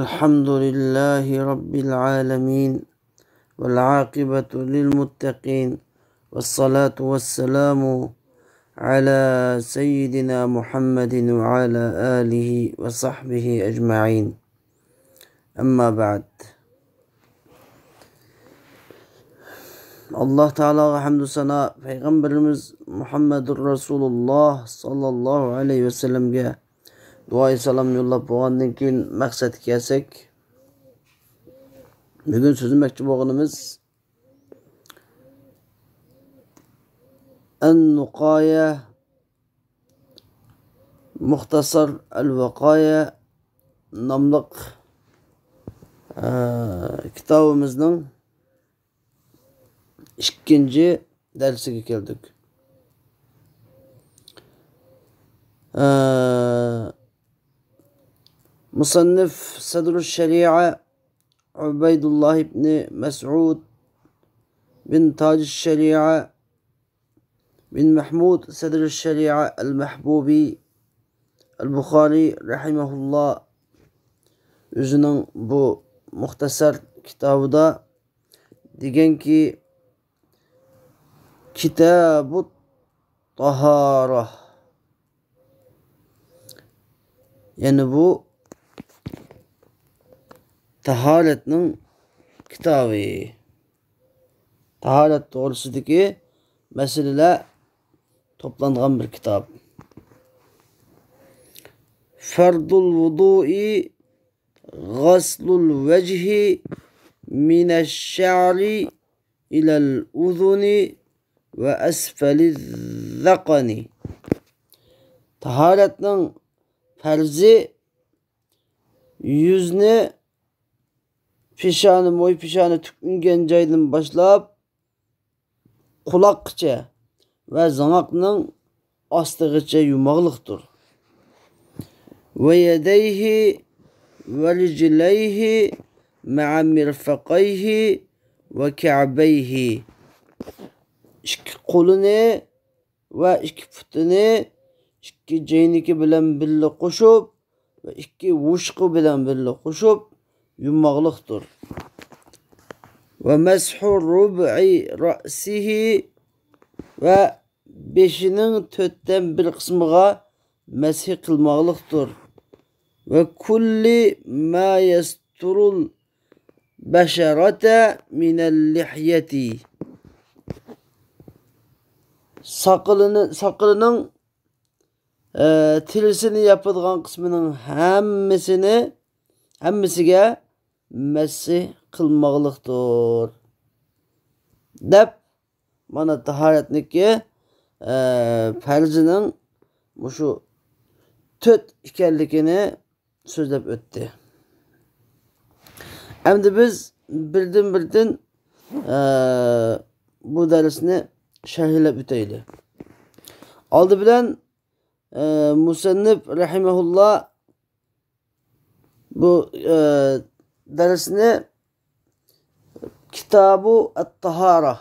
الحمد لله رب العالمين والعاقبة للمتقين والصلاة والسلام على سيدنا محمد وعلى آله وصحبه أجمعين أما بعد Allah Teala'ya hamdü sana Peygamberimiz Muhammedur Resulullah sallallahu aleyhi ve sellem'ge duayı salam yollap boğandan keyin maqsadga kelsak, bugun so'zlamoqchi bo'lganimiz An-Nuqaya Muxtasar al-Vaqaya nomli kitobimizning ikkinchi darsiga keldik. Musannif Sadrul Şeria Ubeydullah ibn Mes'ud bin Tac Şeria bin Mahmud Sadrul Şeria el-Mahbubi el-Bukhari rahimahullah o'zining bu muxtasar kitobida deganki Kitabut Tahara, yani bu taharetning kitobi. Taharet to'g'risidagi masalalar to'plangan bir kitob. Fardul vudu'i ghaslul vejhi minash sha'ri ilal uzuni ve asfaliz zakani. Taharetning farzi yüzni peshoni, mo'y peshoni tukungan joydan boshlab quloqgacha va zanoqning ostig'icha yumog'liqdir. Ve yadayhi ve rijlayhi ma'a mirfaqayhi ve ka'bayhi. İki qo'lini va iki putini ikki joyniki bilan birga qo'shib va ikki vushqi bilan birga qo'shib yumog'liqdir. Ve meshu rub'i ra'sihi ve beshining to'rtdan bir qismiga mashi qilmoqliqdir. Ve kulli ma yasturul basharata minal lihyati. Saqilining tirisini yapadigan qismining hammasiga masih qilmoqliqdir deb mana tahoratniki farzining shu 4 ekanligini so'zlab o'tdi. Endi biz birdan bu darsni sharhlab o'taylik. Oldi bilan musannif rahimahullah bu darsni Kitabu at-Tahara,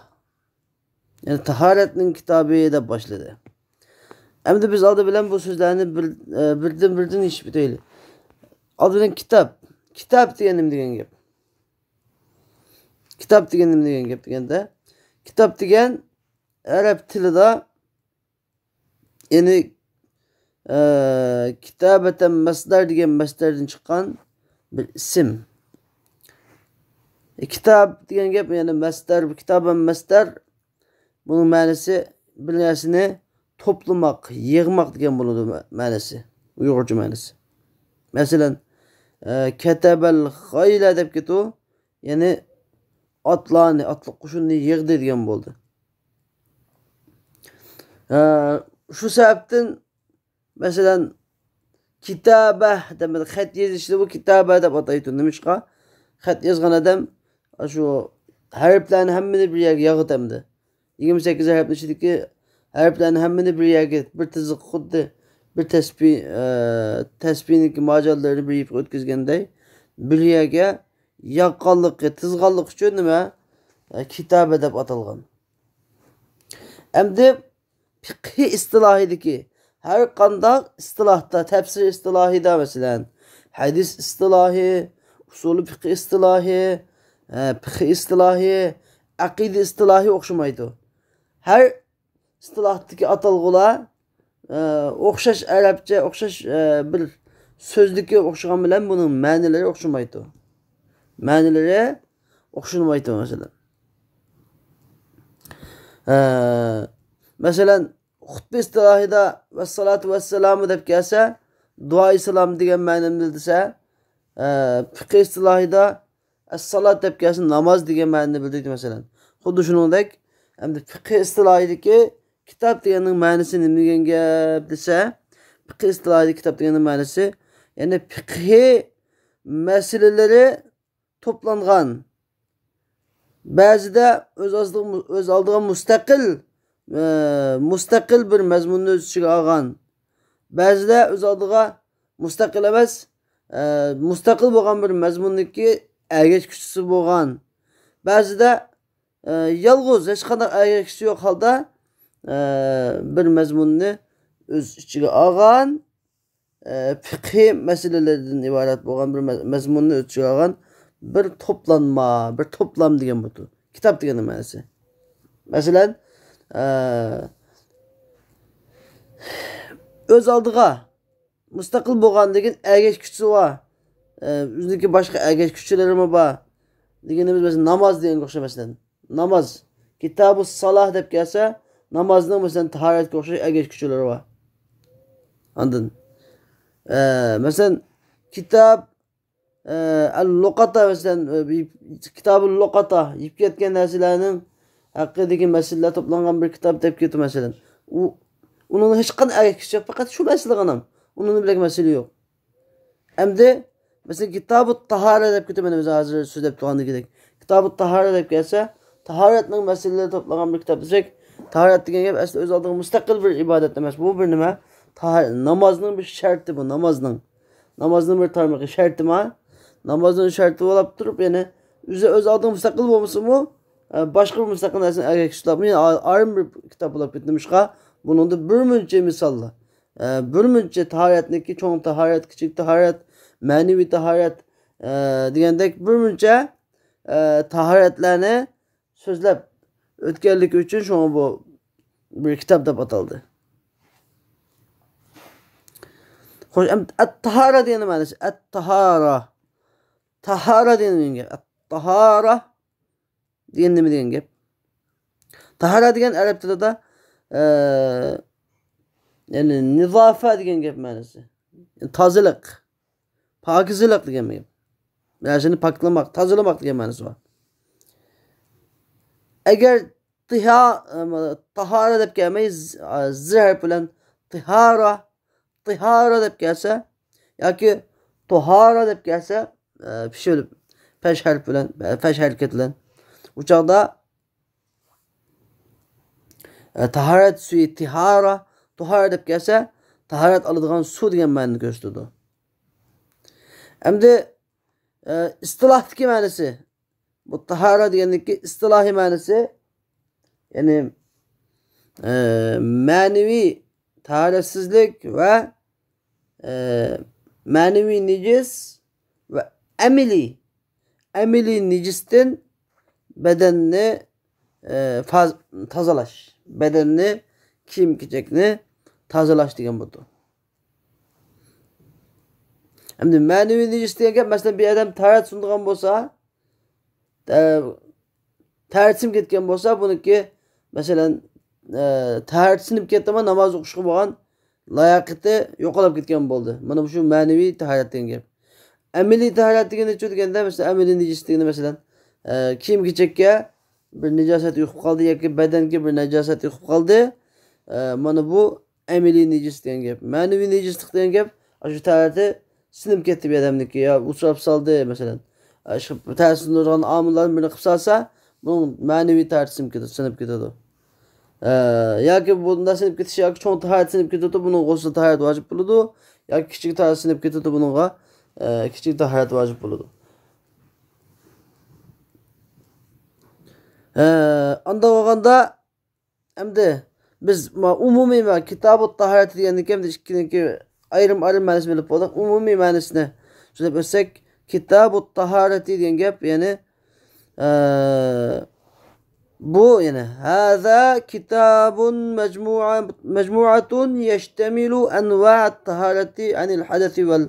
yani taharetning kitobi deb boshladi. Endi biz oldi bilan bu so'zlarni birdan eshitib o'taylik. Oldi bilan kitob degan nima degan gap? Kitob degan nima degan gap deganda, kitob degan arab tilida yani kitabatan masdar degan masdardan chiqqan bir ism. Kitob degan gap yani masdar, kitoban masdar, bunun ma'nosi bir narsani to'plamoq, yig'moq degan bo'ladi ma'nosi, uyg'urcha ma'nosi. Masalan, katabal khayla deb ketu, yani otlarni, otliq qo'shinni yig'di degan bo'ldi. Şu sebepten mesela kitaba demek, xat yazışlı bu kitaba deb ataydı. Demişqa xat yazgan adam şu harflerin hemmini bir yerga yig'tamdi. 28 harfni ichidagi harflerin hemmini bir yerga bir tiziq xuddi bir tasbihniki mojallarini bir yeb o'tkazganday bir yerga yaqqanligi, tizganlik uchun nima kitaba deb atalgan. Endi fiqhi istilahidagi her qandaq istilahda, tefsir istilahida mesela hadis istilahi, usulü fiqh istilahi, fiqh istilahi, aqide istilahi o'xshamaydi. Her istilahdaki atalgılar o'xshash Arapça, o'xshash bir so'zlikka o'xshagan bilan buning ma'nilari o'xshamaydi. Ma'nilari o'xshamaydi masalan. Masalan, xutba istilahida vassalatu vassalamu deb kelsa, duo salom degan ma'noni desa, fiqh istilahida as-salat deb kelsa, namoz degan ma'noni bildirdi masalan. Xuddi shuningdek, hamda fiqh istilahidagi kitob deganning ma'nosi nima degan gap desa, fiqh istilahidagi kitob deganning ma'nosi, ya'ni fiqhi masalalari to'plangan, ba'zida o'z oldiga mustaqil bir mazmunni o'z ichiga olgan, ba'zida o'z oldiga mustaqil emas, mustaqil bo'lgan bir mazmunniki ergashguvchisi bo'lgan, ba'zida yolg'iz hech qanday ergashguvchi yo'q holda bir mazmunni o'z ichiga olgan, fiqhi masalalardan iborat bo'lgan bir mazmunni o'z ichiga olgan bir toplanma, bir toplam degan bu. Kitap deganning ma'nosi. Masalan, o'z oldiga mustaqil bo'lgan degan ergashguvchisi bor. O'ziniki boshqa ergashguvchilari bor. Deganimiz masalan namoz deganga o'xshab masalan. Namoz, kitobus salah deb kelsa, namozning masalan tahoratga o'xshash ergashguvchilari bor. Ondan masalan kitob al-luqata masalan kitobul luqata yib ketgan narsalarning haqidagi masalalar to'plangan bir kitob deb ketdi masalan. Uning hech qanday ergashguvchi yo'q, faqat shu narsalarga uning bilan masala yo'q. Endi masalan kitobut tahara deb ketdi, mana biz hozir so'zlab turgandek. Kitobut tahara deb kelsa, tahoratning masalalari to'plangan bir kitob desak, tahorat degan gap aslida o'z oldiga mustaqil bir ibodat emas. Bu bir nima? Namozning bir sharti bu, namozning bir tarmog'i sharti ma. Namozning sharti bo'lib turib, ya'ni o'z oldiga mustaqil bo'lmasa-mu, boshqa bir mustaqil narsani ergashtirib, ya'ni ayrım bir kitob bo'lib ketmişqa, buningda bir muncha misollar. Bir muncha tahoratniki, cho'ng tahorat, kichik tahorat, ma'naviy tahorat degandek bir muncha tahoratlarni so'zlab o'tganlik uchun shunga bu bir kitob deb ataldi. Xo'sh, at-tahara degan ma'nosi, at-tahara. Tahara degan gap. At-tahara degan nima degan gap? Tahara degan arab tilida ya'ni nizofa degan gap ma'nosi. Tozalık, pokizlik degan gap. Narsani poklamak, tozalamak degan ma'nosi bor. Agar tahara deb kelmay, zir bilan tihara deb kelsa yoki tuhara deb kelsa, pishilib fash harf bilan, fash harakat bilan u chog'da tahorat suvi tuhara deb kelsa, tahorat oladigan suv degan ma'noni ko'rsatadi. Endi istilohdagi ma'nosi, bu tahara degandagi istilohiy ma'nosi, ya'ni ma'naviy taharatsizlik va ma'naviy nejis ve ameli nejisden bedenini tazalash, bedenini, kiyim-kechakni tazalash degan bo'ldi. Endi ma'naviy nejis degan gap, masalan bir odam tahorat sundigan bo'lsa, tahorat sinib ketgan bo'lsa, buniki masalan tahorat sinib ketdimi, namoz o'qishga bo'lgan layoqati yo'qolib ketgan bo'ldi. Mana bu shu ma'naviy tahorat degan gap. Ameliy tahorat deganda deganda masalan ameliy nejis deganda masalan kiyim-kechakka bir najosat yuqib qoldi yoki badanga bir najosat yuqib qoldi. Mana bu ameliy nejis degan gap. Ma'naviy nejislik degan gap shu tahorati sinib ketdi bir odamniki yo uchrab soldi masalan. Shu ta'sirlangan omillarni birini qilib solsa, buning ma'naviy tahorati sinib ketadi. Yoki bunda sinib ketishi yoki cho'ng tahorat sinib ketadi, buning g'usl tahorat vojib bo'ladi, yoki kichik tahorat sinib ketadi, buningga kichik tahorat vojib bo'ladi. Anda bo'lganda endi biz umumiy kitobut tahorat degandan keyin ikkiniki ayrim ma'nosini bilib bo'ldik. Umumiy ma'nosini so'zlab o'tsak, Kitabut tahareti diyen gap yani bu yani hâzâ kitabun mecmu'atun yeştemilu enva'at tahareti anil hadesi vel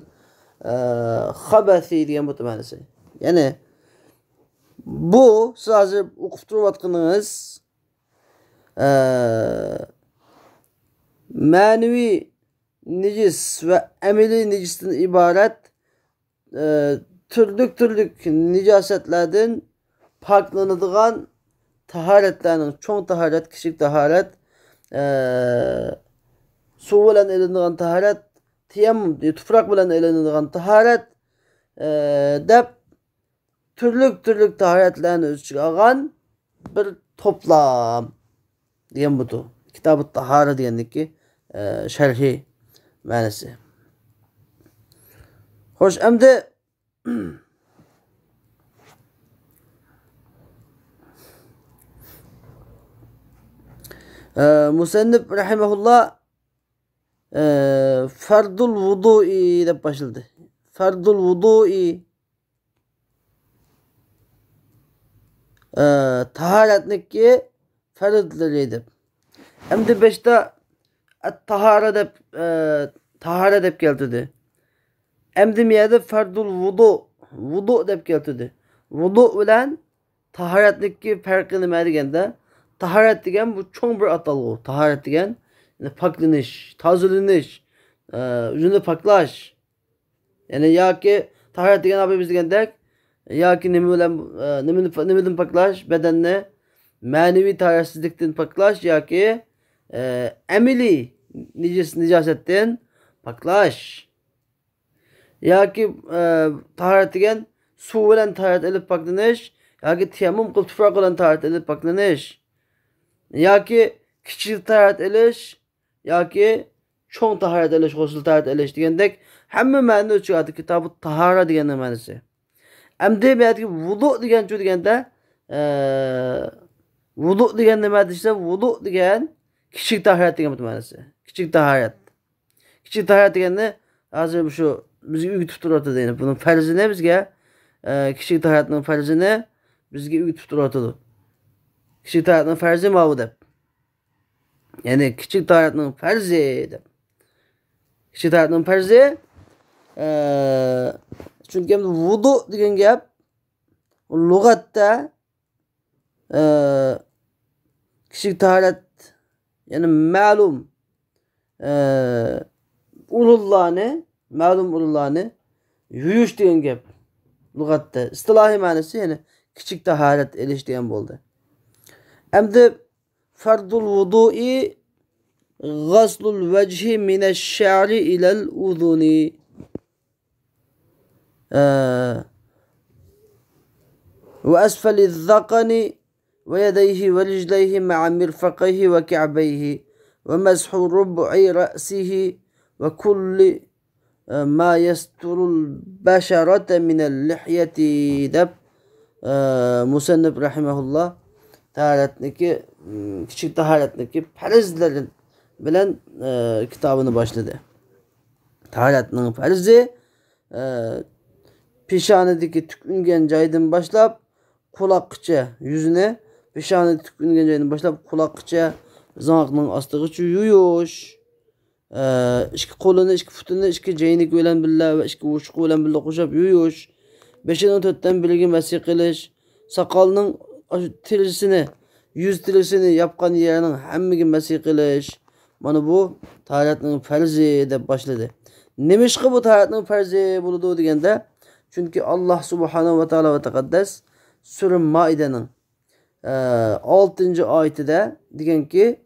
habesi diyen bu manası. Yani bu siz hazır okup duruvatqınız manevi necis ve emeli necisden ibaret türlük nicasetlerden paklanıdığan taharetlerinin çoğun taharet, kişilik taharet su bilen elindiğin taharet tiyemmüm, tufrak bilen elindiğin taharet dep türlük taharetlerini öz çıkargan bir toplam diyen budu. Kitab-ı Tahara diyendik ki şerhi manası. Hoş emde Musennif rahimahullah fardul vudu'i deb başladı. Fardul vudu'i taharetniki farzlarıydı. Hem de beşte tahara deb keltirdi. Hem de miyade fardul vudu deb keltirdi. Vudu bilen taharetniki farkı nima deganda taharet degan bu çoğun bir atalgı. Taharet degan yani paklanish, tozalanish, o'zini paklash. Yani yoki taharet degan abi biz degandek yoki nimadan paklash, bedanni ma'naviy taharsizlikdan paklash yoki amaliy nijosetdan paklash. Yoki taharet degan suv bilan taharet ilib paklanish yoki tiyemmüm qilib tufroq bilan taharet ilib paklanish. Yoki kichik taharet ilish yoki cho'ng taharet ilish, g'usl taharet ilish degandek hamma ma'no chiqadi kitob tahara degan ma'nosi. Endi bu yerda vudu degan chu deganda vudu degan nima desa vudu degan kichik taharat degan ma'nosi. Kichik taharat. Kichik taharat deganda hozir shu bizga o'rgatib turadi deydi. Buning farzini bizga kichik taharatning farzini bizga o'rgatib turadi. Kichik taharatning farzi ma'vu deb. Yani kichik taharatning farzi deb. Kichik taharatning farzi chunki vudu degan gap lug'atda kichik taharat yani ma'lum ulullarni yuyish degan gap lug'atda istilohiy ma'nosi yani kichik taharat elish degan bo'ldi. Endi fardul vudu'i ghaslul vejhi mineş-şa'ri ilal uzuni. Ve esfeliz-zakani ve yedeyhi ve ricleyhi ma'a mirfakayhi ve ka'beyhi ve meshu rub'i ra'sihi ve kulli ma yesturul beşerete minel lihyeti deb Musennif rahimahullah taharetniki kichik taharetniki farzlerin bilen kitabını başladı. Taharetning farzi peshonadagi tukungan joydan boshlab quloqqa yuzini peshonada tukungan joydan boshlab quloqqa zoqning ostigacha yuyish, ikki qo'lini, ikki putini, ikki jaynik bilan birga va ikki uchuq bilan birga qo'shib yuyish, 5-4dan birga masih qilish, soqolning tirisini, yuz tirisini yapgan yerining hammaga masih qilish. Mana bu taharetning farzi deb boshladi. Nimishqa bu taharetning farzi bo'ladi deganda, chunki Alloh subhanahu va taolo va taqaddas Sura Maidaning 6-oyatida deganki: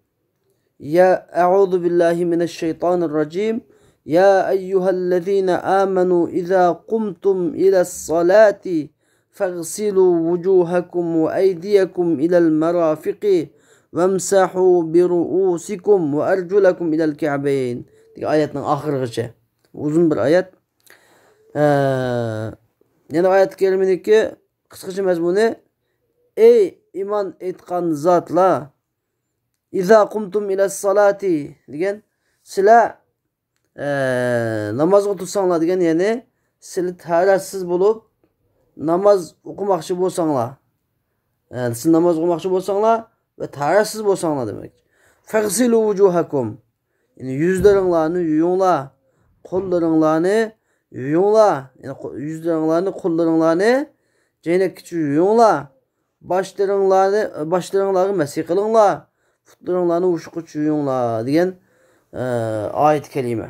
"Ya a'udhu billahi mineşşeytanirracim. Ya eyyuhellezina amanu iza qumtum ilas-salati faghsilu wujuhakum ve aydiyakum ilal marafiqi vemsahu bi ru'usikum ve arjulakum ilal ka'bayn." Degan oyatning oxirigacha. Uzun bir oyat. Yani oyat keliminiki qisqacha mazmuni: ey iman etgan zotlar, iza qumtum ilas-salati degan sizlar namozga tursanglar degan, ya'ni sizlar taratsiz bo'lib namoz o'qimoqchi bo'lsanglar, siz namoz o'qimoqchi bo'lsanglar va taratsiz bo'lsanglar demak. Fagsilu vujuhakum. Yani yüzleringlarni yuvinglar, qo'llaringlarni yuvinglar. Yani yüzleringlarni, qo'llaringlarni jaynakkicha yuvinglar. Başlaringlarni masih qilinglar. Futlaringlarni ushqicha yuvinglar degan oyat kalima.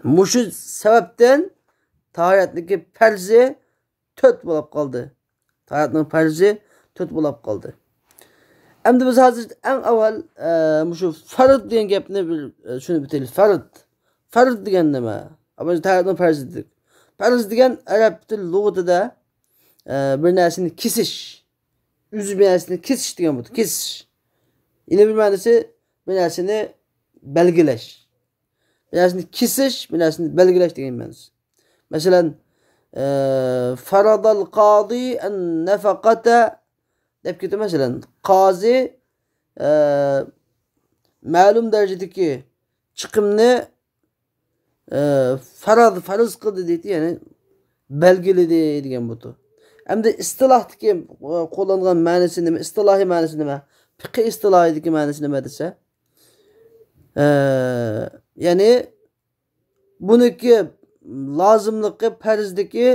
Mushu sababdan tahoratniki farzi 4 bo'lib qoldi. Tahoratning farzi 4 bo'lib qoldi. Endi biz hozir eng avval mushu farz degan gapni shuni bitaylik. Farz degan nima? Avval tahoratning farzi dedik. Farz degan arab til lug'atida bir narsani kesish, uzib bir narsani kesish degan bu. Kesish. Yine bir ma'nosi bir narsani belgilash. Bir narsani kesish, bir narsani belgilash degan ma'nosi. Masalan, faradal qadi an-nafaqata deb ketdi. Masalan, qozi ma'lum darajadagi chiqimni farz qildi deydi, ya'ni belgiladi degan bu. Hamda istilohdagi qo'llangan ma'nosi nima? Istilohiy ma'nosi nima? Fiqh istilohidagi ma'nosi nima desa? Ya'ni buniki lozimligi farzdagi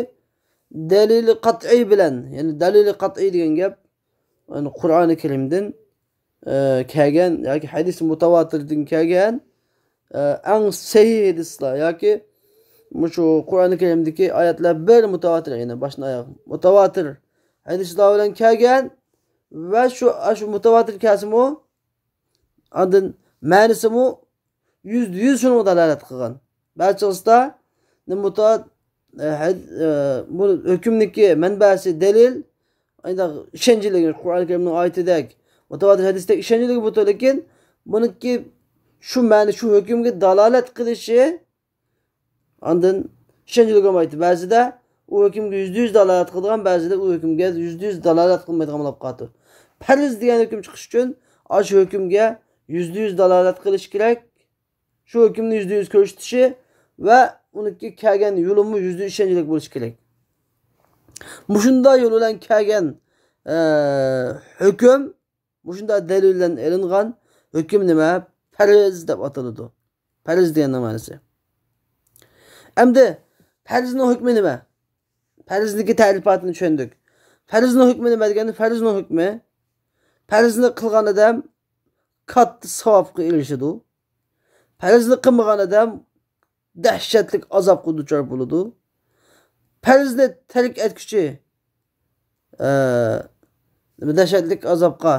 dalili qat'iy bilan, ya'ni dalili qat'iy degan gap yani Qur'oni Karimdan kelgan yoki hadis mutawatirdan kelgan eng sahih hadislar yoki shu Qur'oni Karimdagi oyatlar bir mutawatir, ya'ni boshdan oyoq mutawatir hadislar bilan kelgan va shu mutawatir kasimi ondan ma'nosimi %100 shunga dalolat qilgan. Barchasida bu hukmniki manbasi dalil, ayda ishonchiligi Qur'oni Karimning oyatidek mutawatir hadisda ishonchiligi bu, lekin buniki shu ma'ni shu hukmga dalolat qilishi ondan ishonchli bo'lmaydi. Ba'zida u hukmga %100 dalolat qilgan, ba'zida u hukmga %100 dalolat qilmaydigan bo'lib qoladi. Farz degan hukm chiqish uchun shu hukmga %100 dalolat qilish kerak. Shu hukmni %100 ko'rsatishi va uniki kelgan yo'limi %100 ishonchli bo'lishi kerak. Mushunda yo'l bilan kelgan hukm, mushunda dalil bilan ilingan hukm nima? Farz deb ataladi. Farz degan ma'nosi. Endi farzning hukmi nima? Farzniki ta'rifotini tushundik. Farzning hukmi nima deganda, farzning hukmi farzni qilgan odam katta savobga erishadi. Farzni qilmagan odam dahshatli azobga duchor bo'ladi. Farzni tark etguchi dahshatli azobga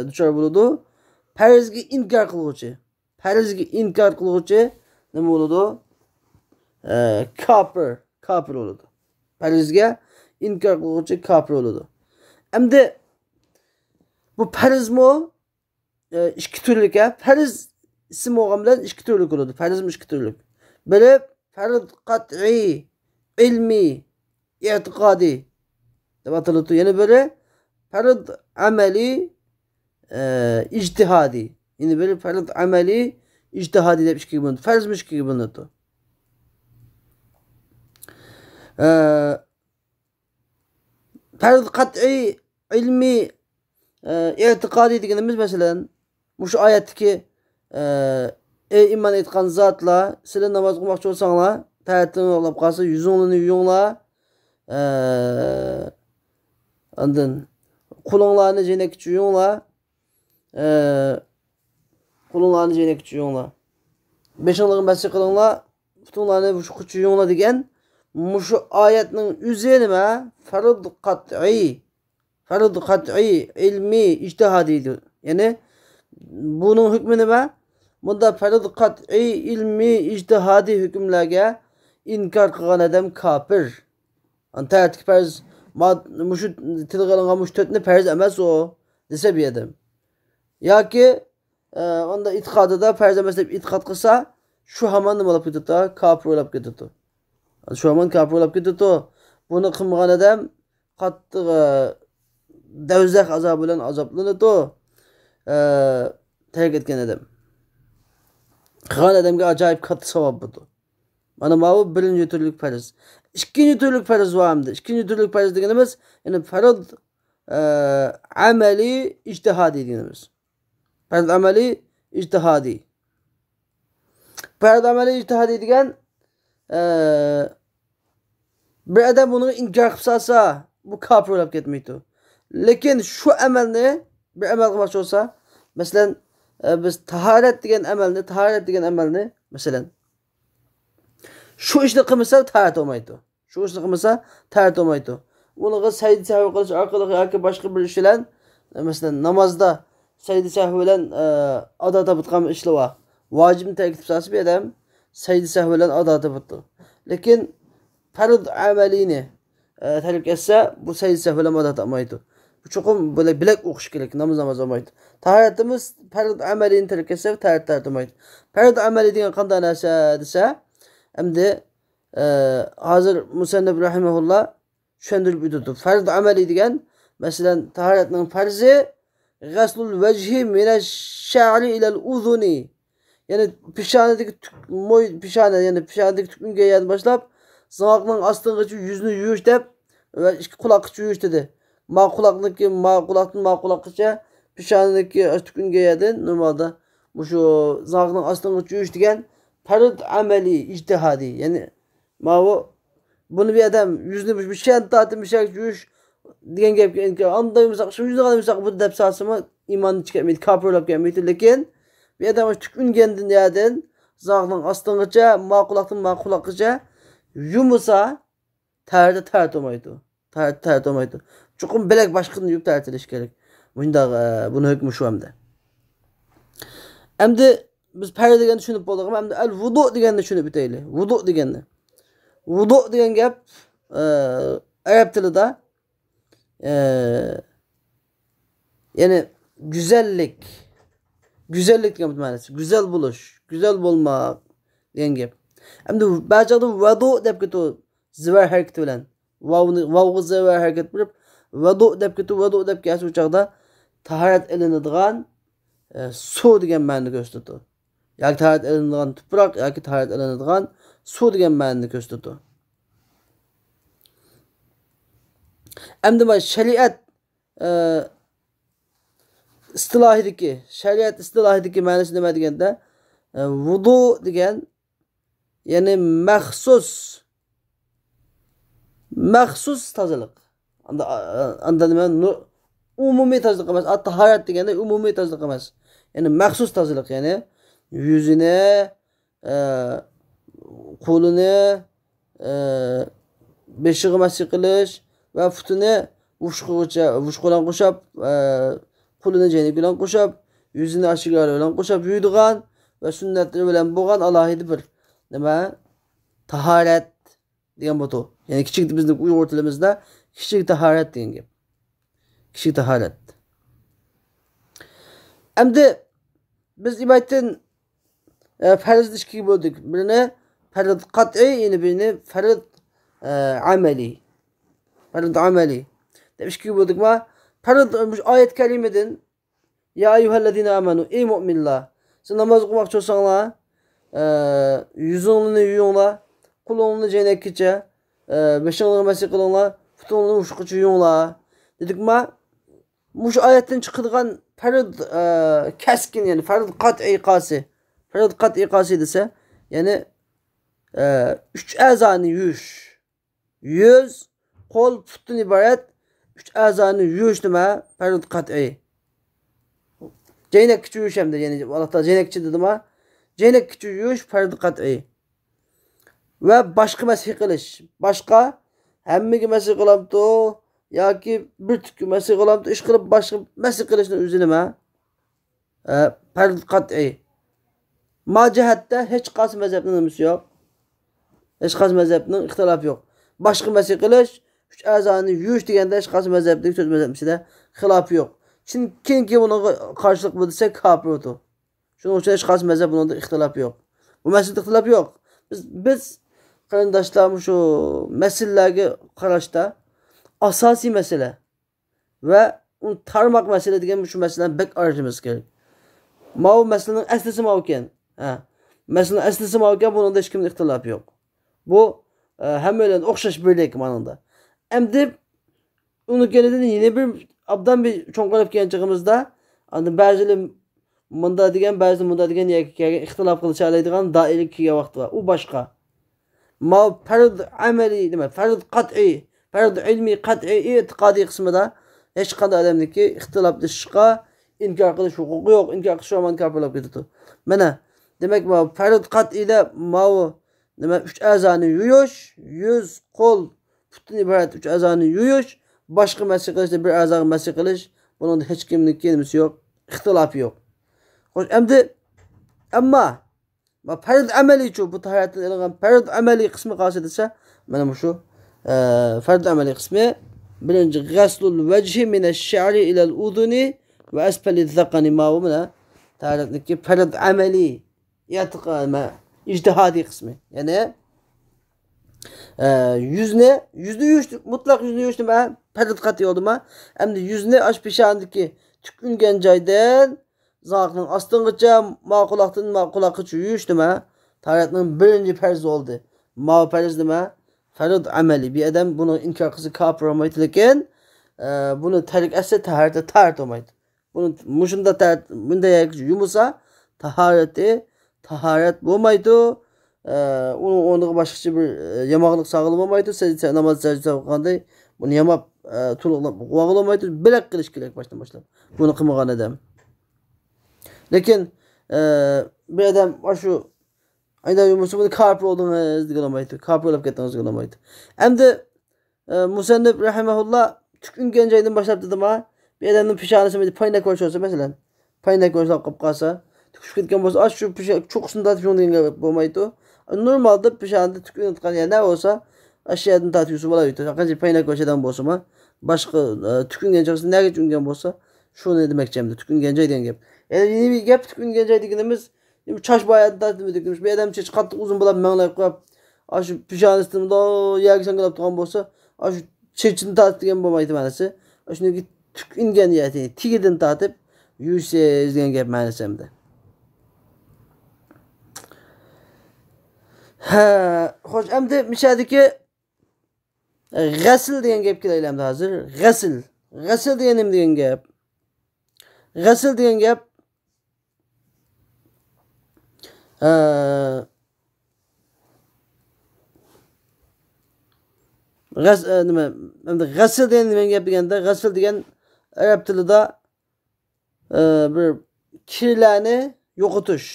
duchor bo'ladi. Farzga inkor qiluvchi nima bo'ladi? Kafir bo'ladi. Farzga inkor qiluvchi kafir bo'ladi. Endi bu farzmi ikki turlik, farz ism olgan bilan ikki turlik bo'ladi. Farzmi ikki turlik. Biri farz qat'iy, ilmiy, i'tiqodiy deb ataladi. Yana biri farz amaliy, ijtihodiy. Yana biri farz amaliy, ijtihodiy deb ikkiga bo'linadi. Farzmi ikkiga bo'linadi. Farz qat'iy, ilmiy, i'tiqodiy deganimiz masalan shu oyatdagi ey iymon etgan zotlar, sizlar namoz o'qimoqchi bo'lsanglar, tahoratni o'qib qolsa, yuzinglarni yuvinglar, ondan qo'linglarni jaynakcha yuvinglar, beshinglarni masih qilinglar, putinglarni shuqcha yuvinglar degan shu oyatning o'zi nima? Farz qat'iy, ilmiy, ijtihodiy. Ya'ni buning hukmi nima? Bunda farz qat'iy, ilmiy, ijtihodiy hukmlarga inkor qilgan odam kafir. Antartik farz shu tilg'alangan mush to'tni farz emas u desa bir odam. Yoki onda e'tiqodida farz emas deb e'tiqod qilsa, shu hamon nima bo'lib ketadi? Kafir bo'lib ketadi. Shu hamon kafir bo'lib ketadi. Buni qilmagan odam qattiq davzax azob bilan azoblanadi. Terk etgan odam. Qilgan odamga ajoyib katta savob bo'ldi. Mana bu birinci türlük farz. İkinci türlük farz var mıdır? İkinci türlük farz deganimiz yani farz ameli ijtihadi deganimiz. Farz ameli ijtihadi. Farz ameli ijtihadi degan bir adam bunu inkar qilib salsa, bu kafir bo'lib ketmaydi. Lekin shu amalni bir amal qilmoqchi bo'lsa, masalan, biz tahorat degan amalni, masalan, shu ishni qilmasa tahorat olmaydi. Shu ishni qilmasa tahorat olmaydi. Uni sajda sahvi qilish orqali yoki boshqa bir ish bilan, masalan, namozda sajda sahvi bilan ado topgan ishlar bor. Vojibni tark etib salsa, bir odam sajda sahvi bilan ado topdi. Lekin farz amalini tark etsa, bu sajda sahvi bilan ado topmaydi. Bu cho'qim bilak o'qish kerak, namoz olmaydi. Tahoratimiz farz amalini tark etsa, tahorat olmaydi. Farz amali degan qanday narsa desa, endi hozir Musannif rahimahulloh tushuntirib o'tdi. Farz amali degan, masalan, tahoratning farzi ghaslul vajhi minash-sha'ri ila al-uzuni. Yani peshonadagi peshonadagi tukunga boshlab, zoqning ostingacha yuzni yuvish deb va ikki quloqqa yuvish dedi. Ma quloqgacha peshonadagi tukunga normalda shu zoqning ostingacha yuvish degan farz amali ijtihadi. Yani bunu bir adam yüzünü bir şey tatım bir şey yuvish degan gapga anday misaq shu yuzni qilib bu deb salsimi iymonni chiqmaydi, kafir bo'lib ketmaydi. Lekin bir adam tukungandan yerdan zoqning ostingacha quloqgacha yumsa tahorat olmaydi. Tahorat olmaydi. Chuqum bilak boshqani yuvib tahorat qilish kerak. Bunda buni hukmi shu hamda. Endi biz farz deganni tushunib bo'ldik, endi al-vudu deganni tushunib o'taylik. Vudu degan gap arab tilida yani güzellik degan ma'nosi, güzel bo'lish, güzel bo'lmoq degan gap. Endi ba'zida vudu deb ketadi zivar harakati bilan. Vavg'i zivar harakat qilib vudu deb ketadi, u chaqda tahorat ilinadigan suv degan ma'noni ko'rsatadi. Yoki tahorat ilinadigan tuproq yoki tahorat ilinadigan suv degan ma'noni ko'rsatadi. Endi bu shariat istilahidagi ma'nosi nima deganda, vudu degan yani maxsus tozalik. Anda nima umumiy tozalik emas, tahorat deganda umumiy tozalik emas. Yani maxsus tozalik, yani yuzini, qo'lini, beshig'i masih qilish va futini vushqadan qo'shib, qo'lini jaynak bilan qo'shib, yuzini ashigari bilan qo'shib yuydigan va sunnatlari bilan bo'lgan alohida bir nima tahorat degan bo'tu. Yani kichik bizning Uyg'ur tilimizda kichik tahorat degan gap. Kichik tahorat. Endi biz ibodatdan farzni ikkiga bo'ldik. Birini farz qat'iy, yana birini farz amali. Farz amali. Deb ikkiga bo'ldikmi? Farz oyat kalimadan ya ayyuhallazina amanu ey mu'minlar, siz namoz o'qimoqchi bo'lsanglar, yuzingni yuvinglar, qo'lingni jaynakkacha, beshingni masih qilinglar, futingni ushqacha yuvinglar. Dedikmi? Mush oyatdan chiqadigan farz kaskin, yani farz qat'iy qasi. Farz qat'iy qasi desa, yani 3 a'zoni yuvish. Yuz, qo'l, futdan iborat 3 a'zoni yuvish nima? Farz qat'iy. Jaynakkacha yuvish hamda, yani Alloh taolo jaynakkacha dedimi? Jaynakkacha yuvish farz qat'iy. Va boshqa masih qilish. Boshqa hammaga masih qilamdi yoki bir tukki masih qilamdi, ish qilib boshqa masih qilishni o'zi nima? Farz qat'iy. Majihatda hech qaysi mazhabning nimasi yo'q. Hech qaysi mazhabning ixtilofi yo'q. Boshqa masih qilish, 3 a'zoni yuvish deganda hech qaysi mazhabning so'z mazhabida xilofi yo'q. Kimki buni qarshilik bo'lsa kofir bo'ladi. Shuning uchun hech qaysi mazhab buningda ixtilofi yo'q. Bu masalada ixtilof yo'q. Biz qarindoshlar shu masalalarga qarashda asosiy masala va uni tarmoq masala degan shu masalani bek arashimiz kerak. Bu masalaning aslisi ekan. Masalaning aslisi ekan, buningda hech kimning ixtilofi yo'q. Bu hem öyle okşaş birlik manında. Hem de onu geleden yine bir abdan bir çoğunkalıp gençliğimizde anı bazı mında degen bazı munda degen ihtilaf kılıç alaydigan dailik ki vaqt var. O başka. Ma fard ameli nima? Fard qat'i, fard ilmi qat'i i'tiqadi kısmında hiç qanday adamniki ihtilaflashishga inkar qilish huquqi yo'q. İnkar qilish roman kapılab ketdi. Mana demek ma fard qat'ida ma nima 3 a'zoni yuyish, yüz, qo'l, butun iborat 3 a'zoni yuyish, boshqa masih qilishda bir a'zoni masih qilish, buningda hech kimning nimasi yo'q, ixtilofi yo'q. Xo'sh, endi ammo فرض عملي شو بطهارة الإلغام فرض عملي قسمي قاصد السا من مشو فرض عملي قسمي بلنج غسل الوجه من الشعر إلى الأذن وأسفل الذقن ما هو منها تعرف نكي فرض عملي يعتقد ما اجتهادي قسمي يعني yüzde yüz mutlak yüzde ma فرض قطعي oldu ma hem de yüzne aş pişandaki tüküngen cayden Zaqның astınğıca maqulaqdan maqulaqqa yuyish nima? Taratning birinchi farzi oldu. Ma farz nima? Farz amali. Bir adam bunu inkar qilsa kafir olmaydi, lekin buni tark etsa taharat olmaydi. Bunu mushunda bunda yumusa taharat bo'lmaydi. Uni o'rniga boshqacha bir yamoqlik sog'ilib bo'lmaydi. Siz namoz sajda qilganda buni yamab to'liqlab qilolmaydi. Bilak qilish kerak boshdan boshlab. Buni qilmagan adam. Lekin bir adam şu ayda yumusu bunu kafir olduğunu diyemeyiz. Kafir olup gittiğinizi diyemeyiz. Hem de Musannif rahimehullah tükün genceyden başlayıp dedim ha. Bir adamın pişanısı mıydı? Paynak koş olsa mesela. Paynak koş alıp kalsa. Tüküş gitken bolsa az şu pişan çok sunda tükün diyen bulmaydı. Normalde pişanında tükün tutkan ya ne olsa aşağıdan tatıyorsa bulaydı. Akıncı paynak koş eden bolsa mı? Başka tükün genceysi ne geçingen bolsa şu ne demek cemde tükün genceyden gep. Yani yeni bir gap tükün gencey degenimiz çaş bayağı da demiş. Bir adam çeç qattiq uzun bulab manglayıp qo'yib, aşı pijamasidan yagi sangalab turgan bolsa, aşı chechini tatib degan bo'lmaydi manasi. Shuniki tüküngen yani tigidan tatib yuysiz degan gap manasi hamda. Ha, xo'sh, endi mishadiki g'asl degan gapga kelaylik hozir. G'asl degan nima degan gap? G'asl degan gap nima endi g'asl degan nima gap deganda g'asl degan arab tilida bir kirlarni yo'qotish,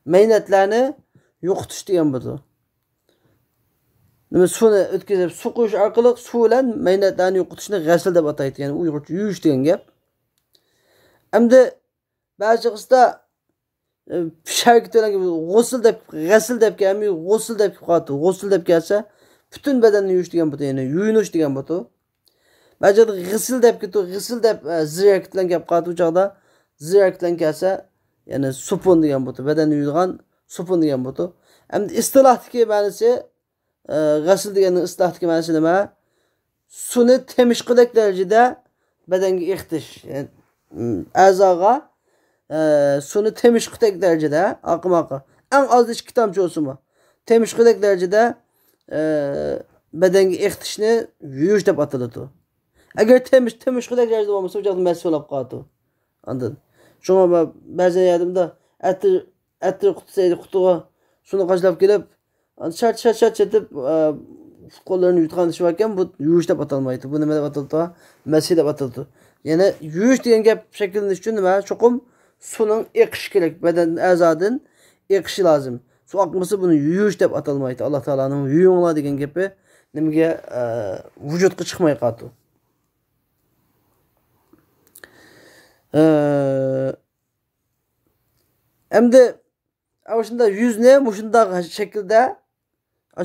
mehnatlarni yo'qotish degan bo'ldi. Nima suvni o'tkazib suv quyish orqali suv bilan mehnatlarni yo'qotishni g'asl deb ataydi. Ya'ni uyg'urcha yuvish degan gap. Endi ba'zi qisda şarkı tölen gibi g'asl deb kelmiyor, g'usl deb qoldi. G'usl deb kelsa bütün bedenni yuvish degan bo'ldi, ya'ni yuyinish degan bo'ldi. Ba'zi g'isl deb ketdi, g'isl deb zirak bilan gap qoldi. Bu chog'da zirak bilan kelsa, ya'ni supun degan bo'ldi. Bedenni yuydigan supun degan bo'ldi. Endi istilohdagi ma'nosi g'asl deganning istilohdagi ma'nosi nima? Suvni temishqidek darajada bedanga eqitish, ya'ni a'zoga suni temishqidek derecede akımakı. En az 2 tamçı olsun mu? Temishqidek derecede bedenge ehtişini yuyuş dep atıldı. Eğer temishqidek derecede olmasa hocam mesele olup kaldı. Anladın? Şuna bazen yardımda ettir kutusaydı kutuğa şunu kaçlap gelip şart edip kollarını yutkan dışı varken bu yuyuş dep atılmaydı. Bu ne atıldı? Mesele dep atıldı. Yani yuyuş diyen gap şeklinde düşündüm. Çokum sunun eqishi kerak, beden a'zodan eqishi lazım. Su aqmasa buni yuyush deb atalmaydi. Alloh taolaning yuyinglar degan gapi nimaga vujudga chiqmay qoldi. Endi avshunda yuzni mushunda shaklda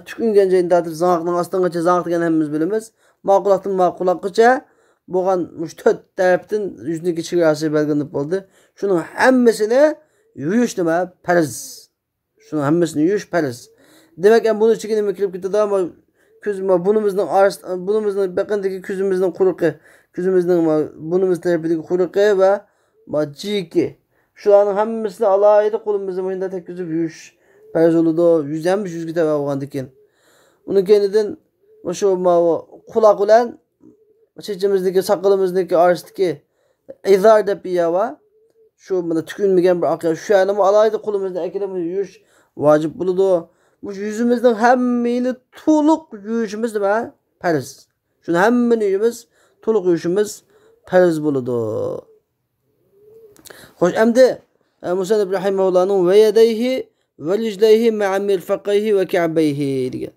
tüküngen joyida zang'ning ostingacha zang degan hammamiz bilamiz. Ma'qulaqdan ma'qulaqgacha bo'lgan mush 4 tarafdan yuzniki chegarasi belgilanib bo'ldi. Şunun hammasini yuyish nima? Farz. Şunun hammasini yuyish farz. Demek yani bunun içine mi kirib ketadi ama bunumuzning beqindagi ko'zimizning quruqi, ko'zimizning bunumuz tarafidagi quruqi va jiki. Shularning hammasini alayida qo'limizni mo'ynda tekkizib yuyish Farz buludu. Yüzge tebe olgandan keyin. Onun kendinden şu kulak ulan çeçimizdeki sakalımızdaki arasındaki izar dep yava şu bana tükünmegen bir akya şu anımı alaydı kulumuzda ekelimiz yürüyüş vacip buludu. Bu yüzümüzden hemmini tuluk yürüyüşümüz de farz. Şunu hemmini yürüyüşümüz tuluk yürüyüşümüz farz buludu. Hoş emdi Musannif rahimahullah'ın ve yedeyhi ve rijleyhi ma'a mirfaqayhi ve ka'bayhi diye.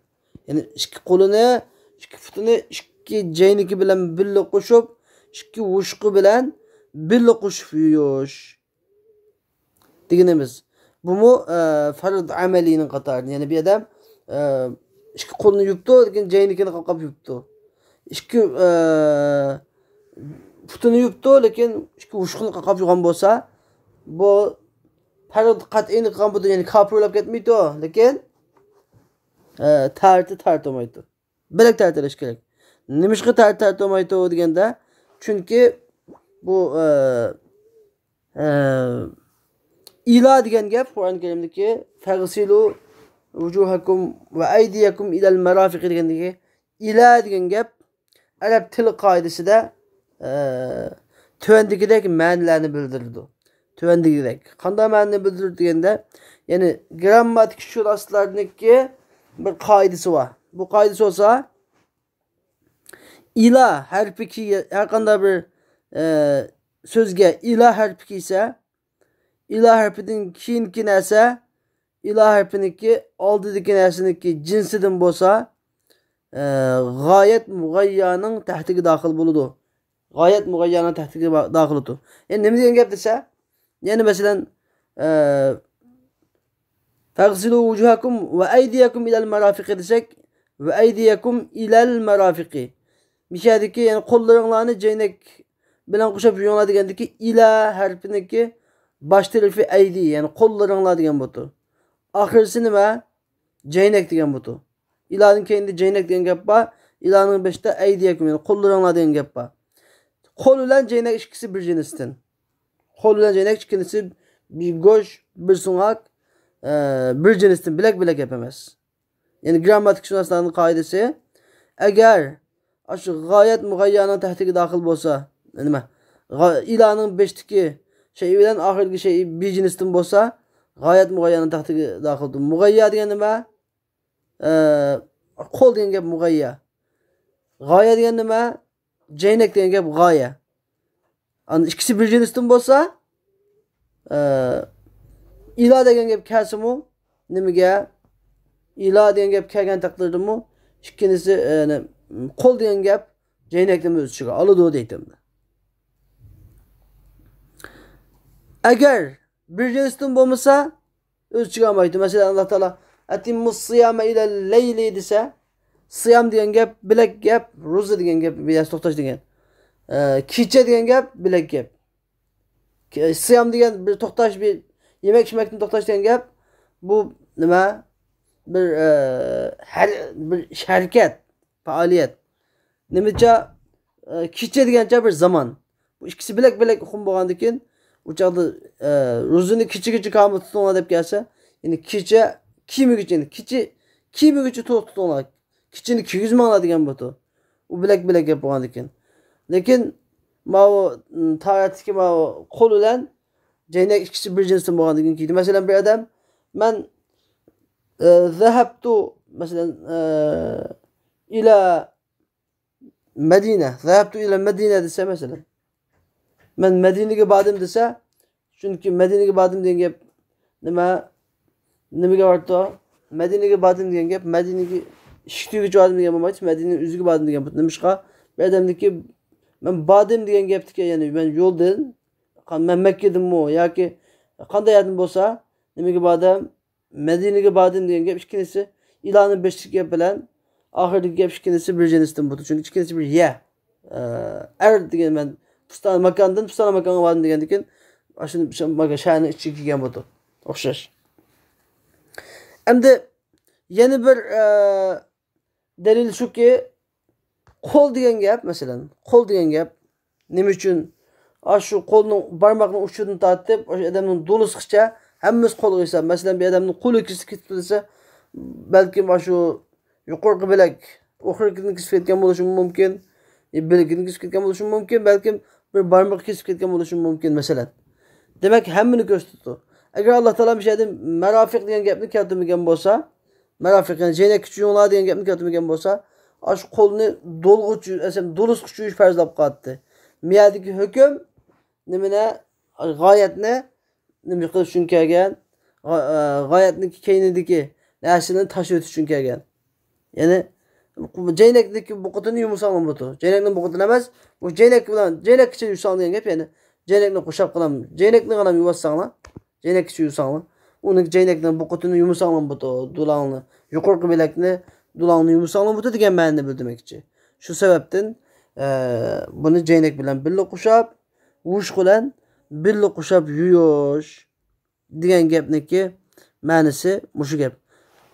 Yani iki kolunu, iki futunu, iki ceyniki bilen birle koşup, iki vuşku bilen birle koşup yürüyor. Diyenimiz. Bu mu farz amelinin katarı. Yani bir adam iki kolunu yuptu, lakin ceynikini kalkıp yuptu. İki futunu yuptu, lakin iki vuşkunu kalkıp yukan bolsa, bu farz kat'ini kalkıp yani kapırılıp gitmeydi o. Lakin tartılmaydı. Belek tartılış gerek. Nimişki tartılmaydı o degende. Çünkü bu ila degen gap Kur'an-ı Kerim'deki fagsilu vujuhakum ve aydiyakum ilal merafiq degендeki ila degen gap Arap til kaidesinde tövendikideki ma'nilerini bildirirdi. Tövendikideki. Qanday ma'nini bildirir degende yani grammatik şuraslardaki bir kaidesi var. Bu kaidesi olsa ila harfi ki her qanday bir sözge ila harfi ki ise ila harfinin kiyinki narsa ila harfiniki oldidagi narsaniki jinsidan bo'lsa g'oyat mug'ayyanın tahtiga daxil bo'ladi. G'oyat mug'ayyanın tahtiga daxil bo'ladi. Endi nima degan gap desa, yani masalan Fagsilu wujuhakum ve aydiyakum ilal marafiqi desek ve aydiyakum ilal marafiqi. Mishadiki yani qo'llaringlarni ceynek bilan qo'shib yuringlar degandiki ila harfiniki baş tarafi aydi yani qo'llaringlar degan bo'ldi. Oxirisi nima? Ceynek degan bo'ldi. İlaning keyinda ceynek degan gap bor. İlaning beshida aydiyakum yani qo'llaringlar degan gap bor. Qo'l bilan ceynek ikkisi bir jinsdan. Qo'l bilan ceynek ikkinchisi bir go'sh, bir sunak. Bir cinsden bilek yapamaz. Yani grammatik şunaslarının kaidesi eğer şu gayet mugayyanın tahtiga daxil bo'lsa, nima? İlanın 5'tiki şey bilen ahirgi şey bir cinsden bo'lsa, gayet mugayyanın tahtiga daxildir. Mugayya degan nima? Qo'l degan gap mugayya. G'oya degan nima? Ceynek degan gap g'oya. Ani ikkisi bir cinsden bo'lsa, ila degan gap kelsimu nimaga ila degan gap kelgan taqdirda mu ikkinchisi qo'l degan gap jaynakni o'z ichiga oladi deydim. Agar bir jinsdan bo'lmasa o'z ichiga olmaydi. Masalan Alloh taolo atimmus siyama ila layli desa, siyam degan gap bilak gap, ro'za degan gap biraz to'xtash degan. Kecha degan gap bilak gap. Siyam degan bir to'xtash bir yemek içmekten to'xtash degan gap bu nima bir harakat, faoliyat. Nimacha kecha degancha bir zaman. Bu ikkisi bilak hukm bo'lgandan keyin u chaqda ro'zini kecha kamil tutinglar deb kelsa, ya'ni kecha kiyimigacha kiyimigacha tutinglar. Kechani kiygizmanglar degan bo'ldi. U bilak gap bo'lgandan keyin. Lekin mana tarixdagi mana qo'l bilan ceynek ikisi bir cinsden bo'lgandan keyin kiydi. Mesela bir adam ben zahabtu mesela ila Medine, zahabtu ila Medine dese mesela. Ben Medine'ye badım dese, çünkü Medine'ye badım degan gap nimaga vardı? Medine'ye badım degan gap Medine'ye ishtigicha badım degan bo'lmaydi, Medine'nin o'ziga badım degan bo'ldi. Nimishqa bir adamniki men badım degan gapdiki, ya'ni men yo'ldan men Mekke'dinmi yoki qanday yerdan bo'lsa, nimaga bordim? Medinaga bordim degan gap ikkinchisi ilonni 5 gap bilan oxirgi gap ikkinchisi bir jinsdan bo'ldi. Chunki ikkinchisi bir degan men pustan makondan pustan makonga bordim degandan keyin shuni shani ichiga kelgan bo'ldi. O'xshash. Endi yana bir dalil shuki qo'l degan gap, masalan, qo'l degan gap nima uchun şu kolunun parmağının uçunu tartıp o adamın dolusqıça Hammamiz qo'lga olsa, masalan bir odamning qo'li kesib desa, balkim shu yuqorqi bilak oxirgini kesib ketgan bo'lishi mumkin, bilagini kesib ketgan bo'lishi mumkin, balkim bir barmoq kesib ketgan bo'lishi mumkin masalan. Demak, hammani ko'rsatdi. Agar Alloh taolo bir yerda marafiq degan gapni keltirmagan bo'lsa, marafiq yani jeynak kuchunglar degan gapni keltirmagan bo'lsa, shu qo'lni do'lg'uch, asam do'lisq yuvish farzlab qoldi. Miyadagi hukm nimani g'oyatni nima qilish uchun kelgan, g'oyatni keynidagi narsani tashib o'tish uchun kelgan. Ya'ni jeynakdagi buqutini yumsaqlam bo'tu. Jeynakning buqutini emas, bu jeynak bilan jeynakcha yuvsaq degan gap, ya'ni jeynakni qo'shab qilamiz. Jeynakni ham yuvassanglar, jeynakcha yuvsanglar, uni jeynakning buqutini yumsaqlam bo'tu, do'langni, yuqorqi bilakni do'langni yumsaqlam bo'tu degan ma'noni bildirmoqchi. Shu sababdan buni jeynak bilan birga qo'shab, uvush bilan birga qo'shab yuvish degan gapniki ma'nosi mushu gap.